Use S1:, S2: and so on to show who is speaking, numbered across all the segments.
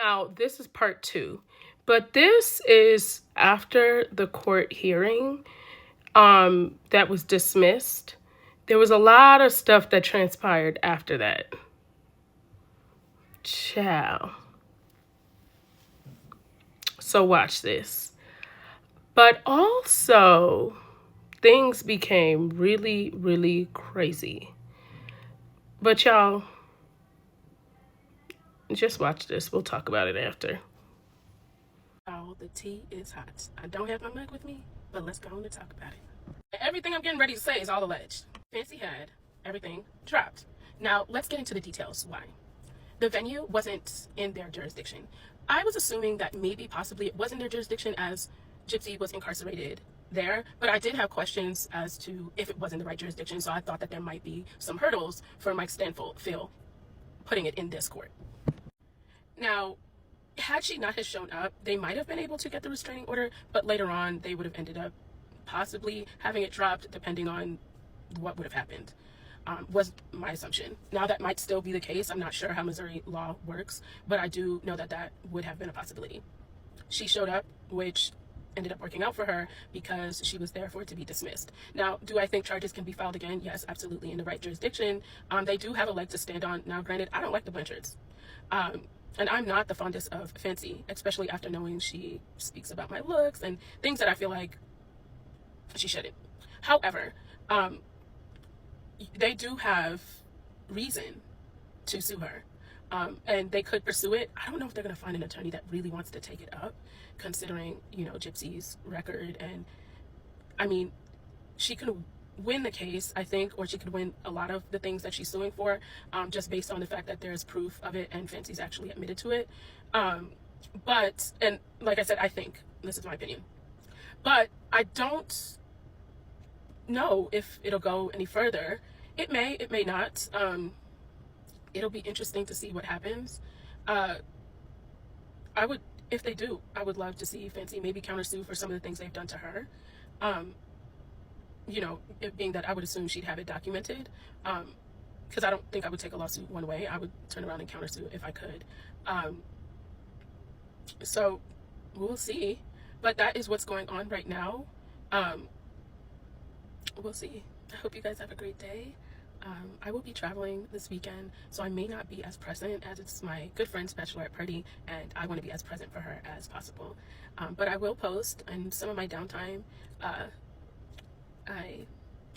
S1: Now, this is part 2, but this is after the court hearing that was dismissed. There was a lot of stuff that transpired after that. Ciao. So watch this. But also, things became really, really crazy. But y'all, just watch this. We'll talk about it after. Oh, the tea is hot. I don't have my mug with me, but let's go on and talk about it. Everything I'm getting ready to say is all alleged. Fancy had everything dropped. Now, let's get into the details. Why? The venue wasn't in their jurisdiction. I was assuming that maybe possibly it wasn't their jurisdiction as Gypsy was incarcerated there, but I did have questions as to if it was in the right jurisdiction, so I thought that there might be some hurdles for Mike Stanfield putting it in this court. Now, had she not have shown up, they might have been able to get the restraining order, but later on they would have ended up possibly having it dropped depending on what would have happened. Was my assumption. Now, that might still be the case. I'm not sure how Missouri law works, but I do know that that would have been a possibility. She showed up, which ended up working out for her because she was there for it to be dismissed. Now, do I think charges can be filed again? Yes, absolutely, in the right jurisdiction. They do have a leg to stand on. Now, granted, I don't like the Blanchards. And I'm not the fondest of Fancy, especially after knowing she speaks about my looks and things that I feel like she shouldn't. However, they do have reason to sue her, and they could pursue it. I don't know if they're going to find an attorney that really wants to take it up, considering, you know, Gypsy's record. And I mean, she could win the case, I think, or she could win a lot of the things that she's suing for, just based on the fact that there's proof of it and Fancy's actually admitted to it. But, and like I said, I think, this is my opinion, but I don't know if it'll go any further. It may not. It'll be interesting to see what happens. I would, if they do, I would love to see Fancy maybe countersue for some of the things they've done to her. You know, it being that I would assume she'd have it documented, because I don't think I would take a lawsuit one way. I would turn around and countersue if I could. So we'll see, but that is what's going on right now. We'll see. I hope you guys have a great day. I will be traveling this weekend, so I may not be as present, as it's my good friend's bachelorette party and I want to be as present for her as possible. But I will post in some of my downtime. I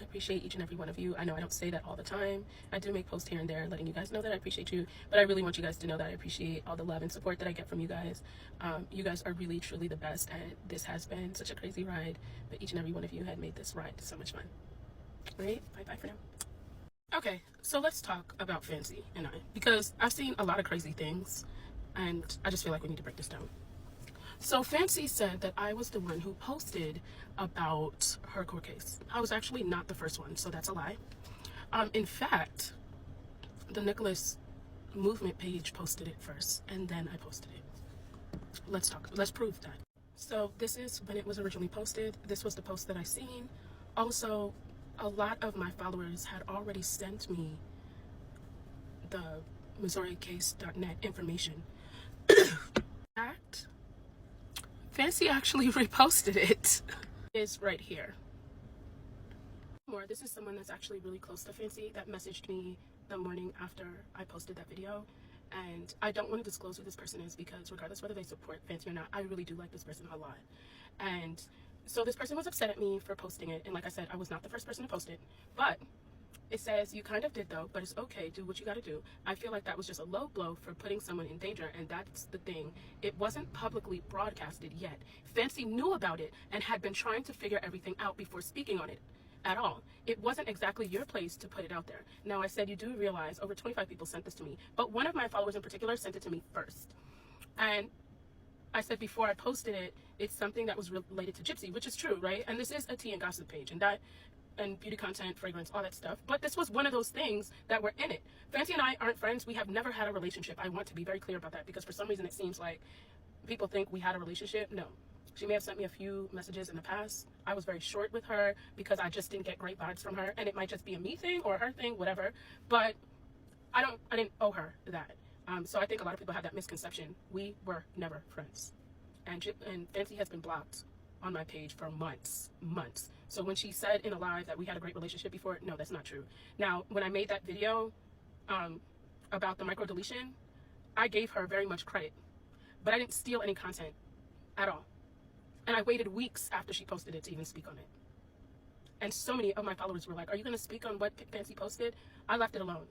S1: appreciate each and every one of you. I know I don't say that all the time. I do make posts here and there letting you guys know that I appreciate you, but I really want you guys to know that I appreciate all the love and support that I get from you guys. You guys are really, truly the best, and this has been such a crazy ride, but each and every one of you had made this ride so much fun. All right, bye-bye for now. Okay, so let's talk about Fancy and I, because I've seen a lot of crazy things, and I just feel like we need to break this down. So Fancy said that I was the one who posted about her court case. I was actually not the first one, so that's a lie. In fact, the Nicholas Movement page posted it first, and then I posted it. Let's prove that. So this is when it was originally posted. This was the post that I seen. Also, a lot of my followers had already sent me the MissouriCase.net information. Fancy actually reposted it. It's right here. This is someone that's actually really close to Fancy that messaged me the morning after I posted that video. And I don't want to disclose who this person is because regardless whether they support Fancy or not, I really do like this person a lot. And so this person was upset at me for posting it. And like I said, I was not the first person to post it. But it says, you kind of did though, but it's okay, do what you gotta do. I feel like that was just a low blow for putting someone in danger, and that's the thing. It wasn't publicly broadcasted yet. Fancy knew about it and had been trying to figure everything out before speaking on it at all. It wasn't exactly your place to put it out there. Now, I said you do realize over 25 people sent this to me, but one of my followers in particular sent it to me first. And I said before I posted it, it's something that was related to Gypsy, which is true, right? And this is a tea and gossip page, and beauty content, fragrance, all that stuff. But this was one of those things that were in it. Fancy and I aren't friends. We have never had a relationship. I want to be very clear about that because for some reason it seems like people think we had a relationship. No. She may have sent me a few messages in the past. I was very short with her because I just didn't get great vibes from her, and it might just be a me thing or a her thing, whatever. But I didn't owe her that. So I think a lot of people have that misconception. We were never friends. And Fancy has been blocked on my page for months. So when she said in a live that we had a great relationship before, no, that's not true. Now, when I made that video about the micro deletion, I gave her very much credit, but I didn't steal any content at all. And I waited weeks after she posted it to even speak on it. And so many of my followers were like, are you going to speak on what Fancy posted? I left it alone.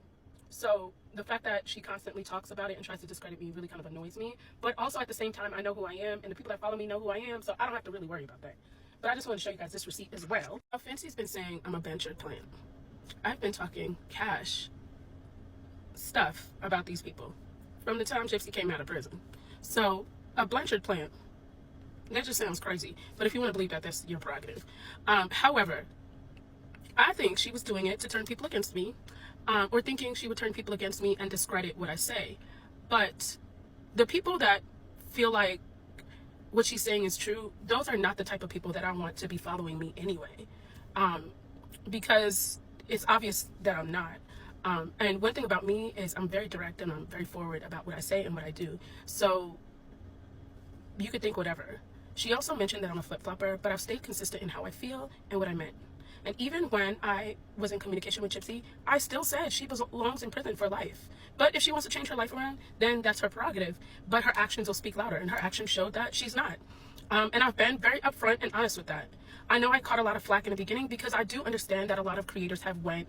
S1: So the fact that she constantly talks about it and tries to discredit me really kind of annoys me. But also at the same time, I know who I am, and the people that follow me know who I am, so I don't have to really worry about that. But I just want to show you guys this receipt as well. Fancy's been saying I'm a Blanchard plant. I've been talking cash stuff about these people from the time Gypsy came out of prison. So a Blanchard plant, that just sounds crazy. But if you want to believe that, that's your prerogative. However, I think she was doing it to turn people against me, or thinking she would turn people against me and discredit what I say. But the people that feel like what she's saying is true, those are not the type of people that I want to be following me anyway, because it's obvious that I'm not. And one thing about me is I'm very direct and I'm very forward about what I say and what I do. So you could think whatever. She also mentioned that I'm a flip-flopper, but I've stayed consistent in how I feel and what I meant. And even when I was in communication with Gypsy, I still said she belongs in prison for life. But if she wants to change her life around, then that's her prerogative. But her actions will speak louder, and her actions showed that she's not. And I've been very upfront and honest with that. I know I caught a lot of flack in the beginning because I do understand that a lot of creators have went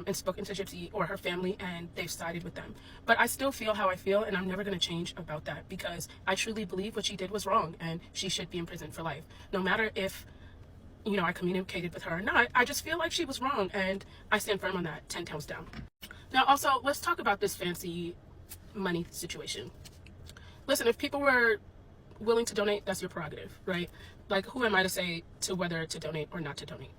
S1: and spoken to Gypsy or her family and they've sided with them. But I still feel how I feel, and I'm never going to change about that because I truly believe what she did was wrong and she should be in prison for life. No matter if, you know, I communicated with her or not, I just feel like she was wrong, and I stand firm on that 10 toes down. Now, also, let's talk about this Fancy money situation. Listen, if people were willing to donate, that's your prerogative, right? Like, who am I to say to whether to donate or not to donate?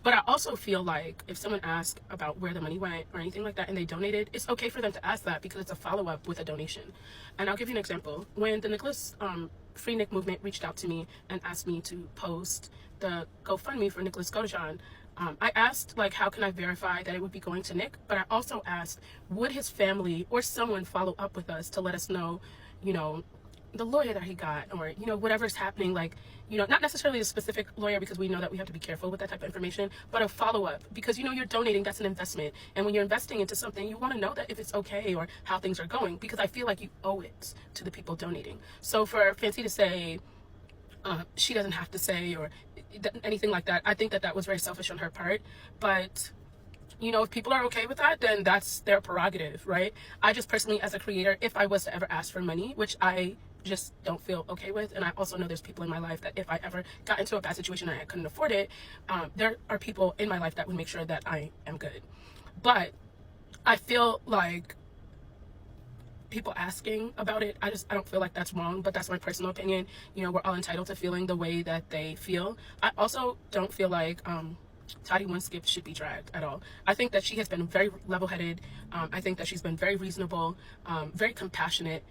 S1: But I also feel like if someone asks about where the money went or anything like that and they donated, it's okay for them to ask that because it's a follow-up with a donation. And I'll give you an example. When the Nicholas Free Nick movement reached out to me and asked me to post the GoFundMe for Nicholas GODEJOHN, I asked, like, how can I verify that it would be going to Nick? But I also asked, would his family or someone follow up with us to let us know, you know, the lawyer that he got, or, you know, whatever's happening, like, you know, not necessarily a specific lawyer because we know that we have to be careful with that type of information, but a follow-up because, you know, you're donating, that's an investment. And when you're investing into something, you want to know that if it's okay or how things are going, because I feel like you owe it to the people donating. So for Fancy to say, she doesn't have to say or anything like that, I think that that was very selfish on her part. But, you know, if people are okay with that, then that's their prerogative, right? I just personally, as a creator, if I was to ever ask for money, which I just don't feel okay with, and I also know there's people in my life that if I ever got into a bad situation and I couldn't afford it, there are people in my life that would make sure that I am good. But I feel like people asking about it, I don't feel like that's wrong, but that's my personal opinion. You know, we're all entitled to feeling the way that they feel. I also don't feel like Toddy Winskip should be dragged at all. I think that she has been very level-headed. I think that she's been very reasonable, very compassionate.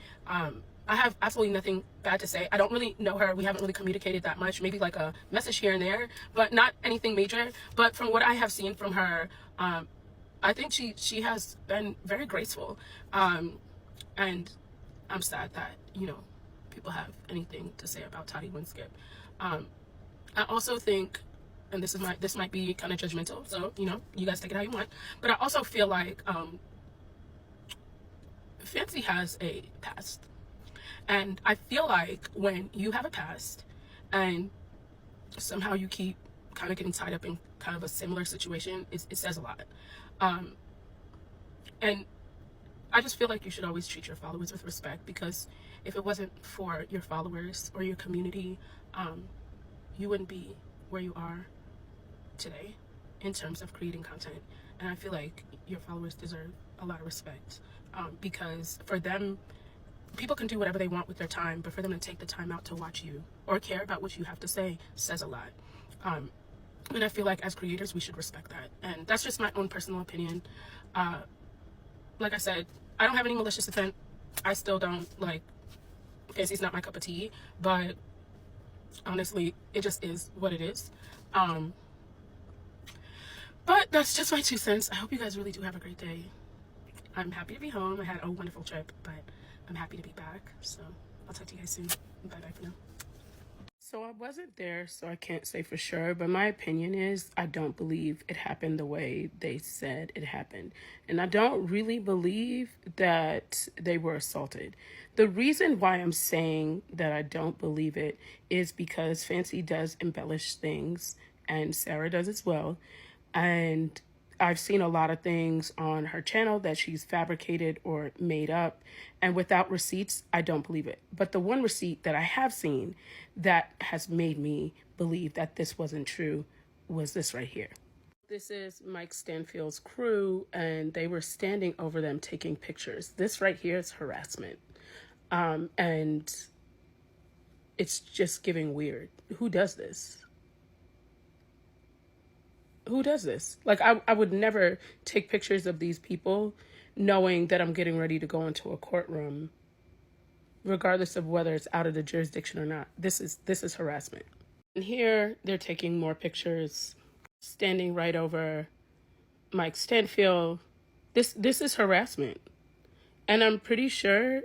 S1: I have absolutely nothing bad to say. I don't really know her. We haven't really communicated that much, maybe like a message here and there, but not anything major. But from what I have seen from her, I think she has been very graceful. And I'm sad that, you know, people have anything to say about Toddy Winskip. I also think, and this might be kind of judgmental, so, you know, you guys take it how you want, but I also feel like Fancy has a past. And I feel like when you have a past and somehow you keep kind of getting tied up in kind of a similar situation, it says a lot. And I just feel like you should always treat your followers with respect, because if it wasn't for your followers or your community, you wouldn't be where you are today in terms of creating content. And I feel like your followers deserve a lot of respect, because for them, people can do whatever they want with their time, but for them to take the time out to watch you or care about what you have to say says a lot. And I feel like as creators, we should respect that. And that's just my own personal opinion. Like I said, I don't have any malicious intent. I still don't, like, Fancy's not my cup of tea, but honestly, it just is what it is. But that's just my 2 cents. I hope you guys really do have a great day. I'm happy to be home. I had a wonderful trip, but I'm happy to be back. So I'll talk to you guys soon. Bye-bye for now. So I wasn't there, so I can't say for sure, but my opinion is I don't believe it happened the way they said it happened. And I don't really believe that they were assaulted. The reason why I'm saying that I don't believe it is because Fancy does embellish things, and Sarah does as well. And I've seen a lot of things on her channel that she's fabricated or made up, and without receipts, I don't believe it. But the one receipt that I have seen that has made me believe that this wasn't true was this right here. This is Mike Stanfield's crew, and they were standing over them taking pictures. This right here is harassment. And it's just giving weird. Who does this? Who does this? Like, I would never take pictures of these people knowing that I'm getting ready to go into a courtroom, regardless of whether it's out of the jurisdiction or not. This is harassment. And here they're taking more pictures, standing right over Mike Stanfield. This is harassment. And I'm pretty sure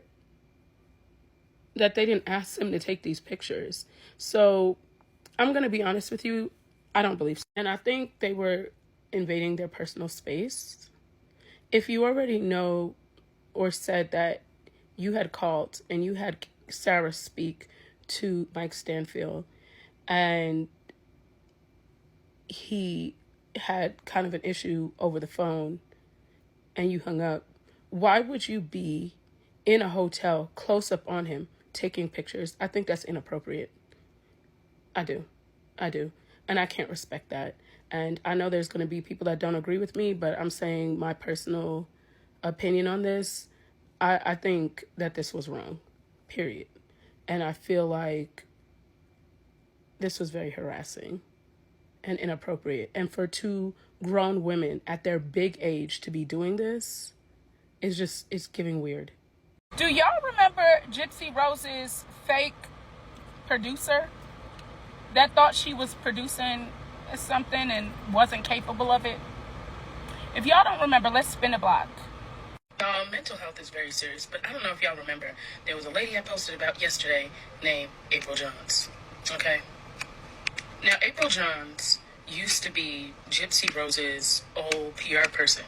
S1: that they didn't ask them to take these pictures. So I'm going to be honest with you. I don't believe so. And I think they were invading their personal space. If you already know or said that you had called and you had Sarah speak to Mike Stanfield and he had kind of an issue over the phone and you hung up, why would you be in a hotel close up on him taking pictures? I think that's inappropriate. I do. And I can't respect that. And I know there's going to be people that don't agree with me, but I'm saying my personal opinion on this. I think that this was wrong, period. And I feel like this was very harassing and inappropriate. And for two grown women at their big age to be doing this is it's giving weird.
S2: Do y'all remember Gypsy Rose's fake producer that thought she was producing something and wasn't capable of it? If y'all don't remember, let's spin a block.
S1: Mental health is very serious, but I don't know if y'all remember. There was a lady I posted about yesterday named April Johns. Okay? Now, April Johns used to be Gypsy Rose's old PR person.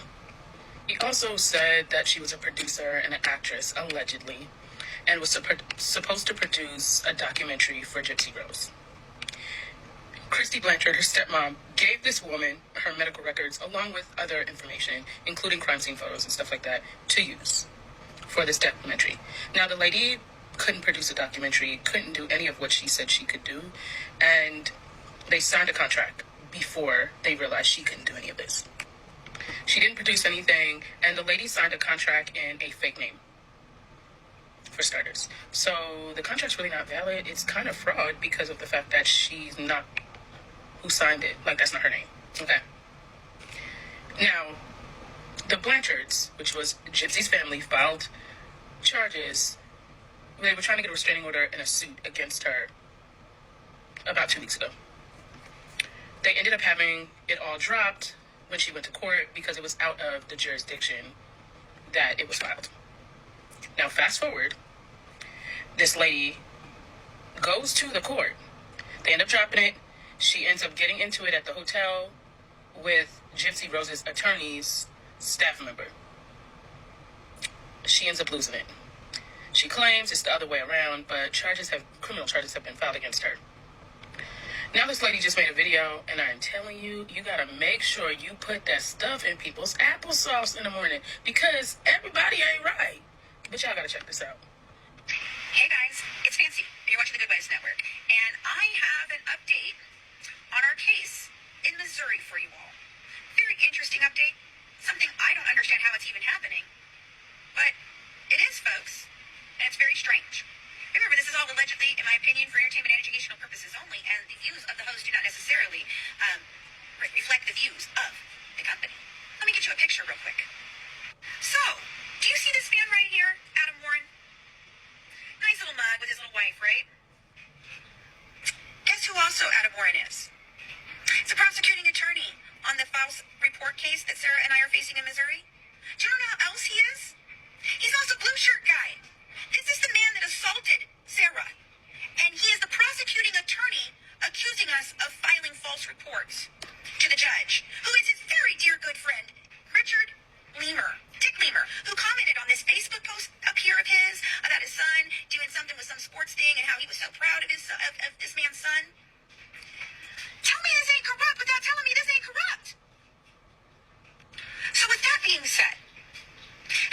S1: He also said that she was a producer and an actress, allegedly, and was supposed to produce a documentary for Gypsy Rose. Christy Blanchard, her stepmom, gave this woman her medical records along with other information, including crime scene photos and stuff like that, to use for this documentary. Now, the lady couldn't produce a documentary, couldn't do any of what she said she could do, and they signed a contract before they realized she couldn't do any of this. She didn't produce anything, and the lady signed a contract in a fake name, for starters. So the contract's really not valid. It's kind of fraud because of the fact that she's not who signed it. Like, that's not her name. Okay. Now, the Blanchards, which was Gypsy's family, filed charges. They were trying to get a restraining order and a suit against her about 2 weeks ago. They ended up having it all dropped when she went to court because it was out of the jurisdiction that it was filed. Now, fast forward, this lady goes to the court. They end up dropping it. She ends up getting into it at the hotel with Gypsy Rose's attorney's staff member. She ends up losing it. She claims it's the other way around, but criminal charges have been filed against her. Now this lady just made a video, and I'm telling you, you gotta make sure you put that stuff in people's applesauce in the morning, because everybody ain't right. But y'all gotta check this out.
S3: Hey guys, it's Fancy. You're watching the Good Vibes Network, and I have an update on our case in Missouri for you all. Very interesting update. Something I don't understand how it's even happening, but it is, folks, and it's very strange. Remember, this is all allegedly, in my opinion, for entertainment and educational purposes only, and the views of the host do not necessarily reflect the views of the company. Let me get you a picture real quick. So, do you see this man right here, Adam Warren? Nice little mug with his little wife, right? Guess who also Adam Warren is? It's a prosecuting attorney on the false report case that Sarah and I are facing in Missouri. Do you know who else he he is? He's also Blue Shirt Guy. This is the man that assaulted Sarah. And he is the prosecuting attorney accusing us of filing false reports to the judge, who is his very dear good friend, Richard Leamer, Dick Leamer, who commented on this Facebook post up here of his about his son doing something with some sports thing and how he was so proud of this man's son. Tell me this ain't corrupt without telling me this ain't corrupt. So with that being said,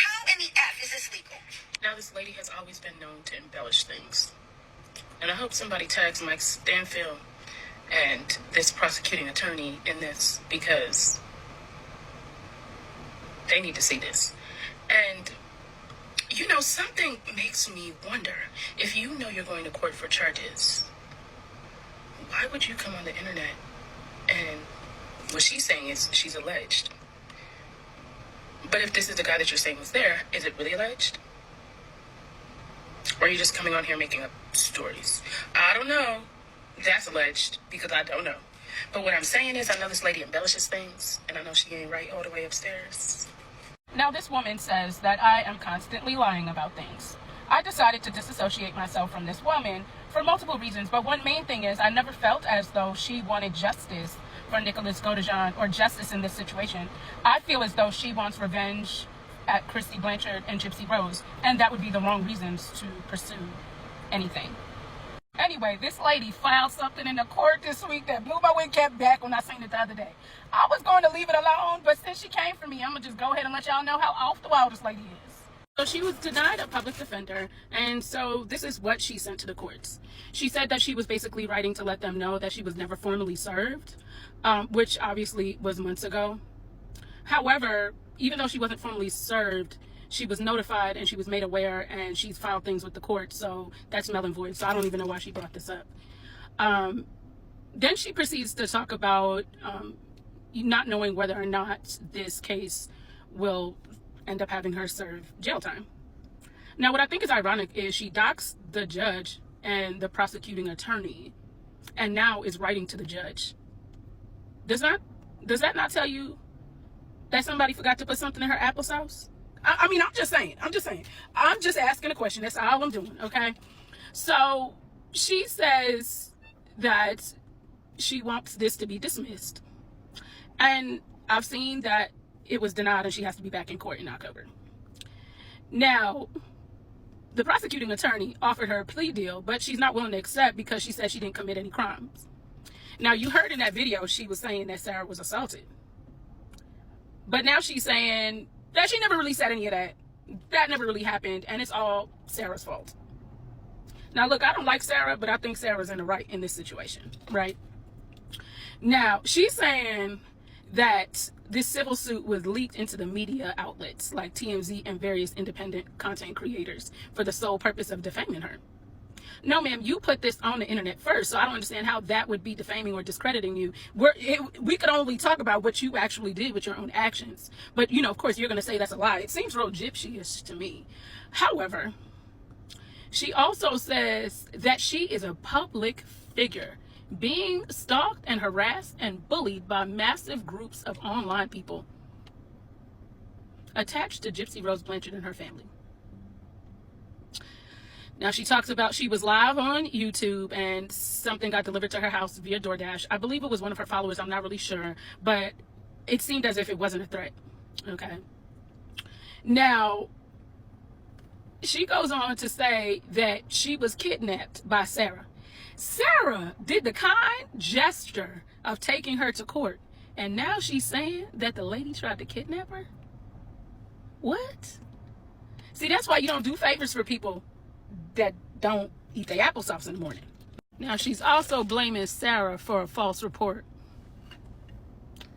S3: how in the F is this legal?
S1: Now, this lady has always been known to embellish things. And I hope somebody tags Mike Stanfield and this prosecuting attorney in this, because they need to see this. And, you know, something makes me wonder, if you know you're going to court for charges, why would you come on the internet and what she's saying is she's alleged? But if this is the guy that you're saying was there, is it really alleged? Or are you just coming on here making up stories? I don't know. That's alleged, because I don't know. But what I'm saying is, I know this lady embellishes things, and I know she ain't right all the way upstairs.
S2: Now, this woman says that I am constantly lying about things. I decided to disassociate myself from this woman for multiple reasons, but one main thing is I never felt as though she wanted justice for Nicholas GODEJOHN or justice in this situation. I feel as though she wants revenge at Christy Blanchard and Gypsy Rose, and that would be the wrong reasons to pursue anything. Anyway, this lady filed something in the court this week that blew my wig cap back when I seen it the other day. I was going to leave it alone, but since she came for me, I'm going to just go ahead and let y'all know how off the wall this lady is.
S1: So she was denied a public defender, and so this is what she sent to the courts. She said that she was basically writing to let them know that she was never formally served, which obviously was months ago. However, even though she wasn't formally served, she was notified and she was made aware, and she's filed things with the court, so that's null and void. So I don't even know why she brought this up. Then she proceeds to talk about not knowing whether or not this case will end up having her serve jail time. Now, what I think is ironic is she docks the judge and the prosecuting attorney, and now is writing to the judge. Does that not tell you that somebody forgot to put something in her applesauce? I mean, I'm just saying. I'm just asking a question. That's all I'm doing, okay? So she says that she wants this to be dismissed. And I've seen that it was denied and she has to be back in court in October. Now, the prosecuting attorney offered her a plea deal, but she's not willing to accept because she said she didn't commit any crimes. Now, you heard in that video, she was saying that Sarah was assaulted. But now she's saying that she never really said any of that. That never really happened, and it's all Sarah's fault. Now, look, I don't like Sarah, but I think Sarah's in the right in this situation, right? Now, she's saying that this civil suit was leaked into the media outlets like TMZ and various independent content creators for the sole purpose of defaming her. No, ma'am, you put this on the internet first, so I don't understand how that would be defaming or discrediting you. We could only talk about what you actually did with your own actions. But, you know, of course, you're going to say that's a lie. It seems real gypsy-ish to me. However, she also says that she is a public figure being stalked and harassed and bullied by massive groups of online people attached to Gypsy Rose Blanchard and her family. Now, she talks about she was live on YouTube and something got delivered to her house via DoorDash. I believe it was one of her followers. I'm not really sure, but it seemed as if it wasn't a threat. Okay. Now, she goes on to say that she was kidnapped by Sarah. Sarah did the kind gesture of taking her to court, and now she's saying that the lady tried to kidnap her? What? See, that's why you don't do favors for people that don't eat their applesauce in the morning. Now, she's also blaming Sarah for a false report.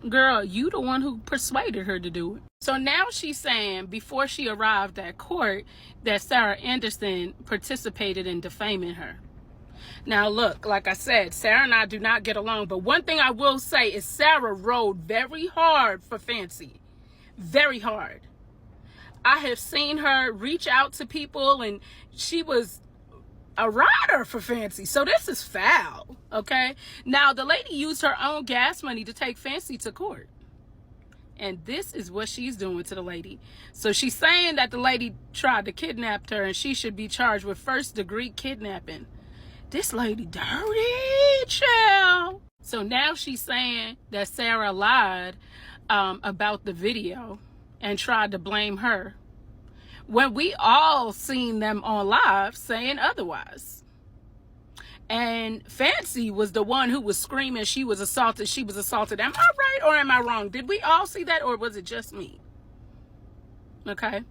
S1: Girl, you the one who persuaded her to do it. So now she's saying before she arrived at court that Sarah Anderson participated in defaming her. Now, look, like I said, Sarah and I do not get along, but one thing I will say is Sarah rode very hard for Fancy. Very hard. I have seen her reach out to people, and she was a rider for Fancy. So this is foul, okay? Now, the lady used her own gas money to take Fancy to court.
S2: And this is what she's doing to the lady. So she's saying that the lady tried to kidnap her and she should be charged with first-degree kidnapping. This lady dirty, child. So now she's saying that Sarah lied about the video and tried to blame her, when we all seen them on live saying otherwise. And Fancy was the one who was screaming she was assaulted, she was assaulted. Am I right or am I wrong? Did we all see that, or was it just me? Okay.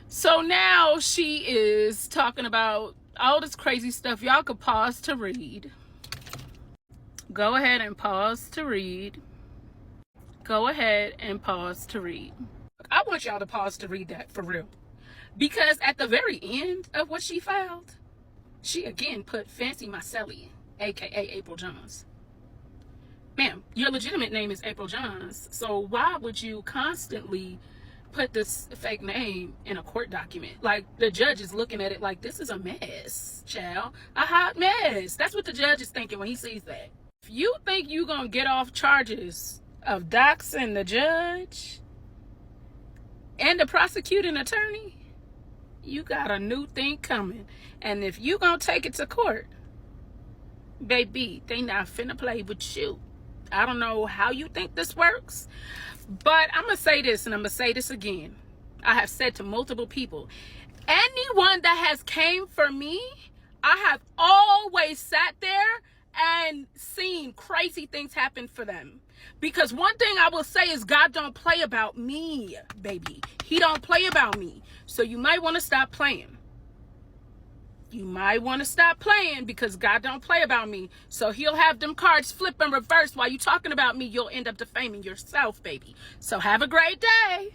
S2: So now she is talking about all this crazy stuff. Y'all could pause to read. Go ahead and pause to read. Go ahead and pause to read. I want y'all to pause to read that for real. Because at the very end of what she filed, she again put Fancy Marcelli, aka April Johns. Ma'am, your legitimate name is April Johns, so why would you constantly put this fake name in a court document? Like, the judge is looking at it like, this is a mess, child. A hot mess. That's what the judge is thinking when he sees that. If you think you're gonna get off charges of doxing the judge and the prosecuting attorney, you got a new thing coming. And if you gonna take it to court, baby, they not finna play with you. I don't know how you think this works, but I'm gonna say this, and I'm gonna say this again. I have said to multiple people, anyone that has came for me, I have always sat there and seen crazy things happen for them. Because one thing I will say is God don't play about me, baby. He don't play about me. So you might want to stop playing. You might want to stop playing, because God don't play about me. So he'll have them cards flip and reverse while you talking about me. You'll end up defaming yourself, baby. So have a great day.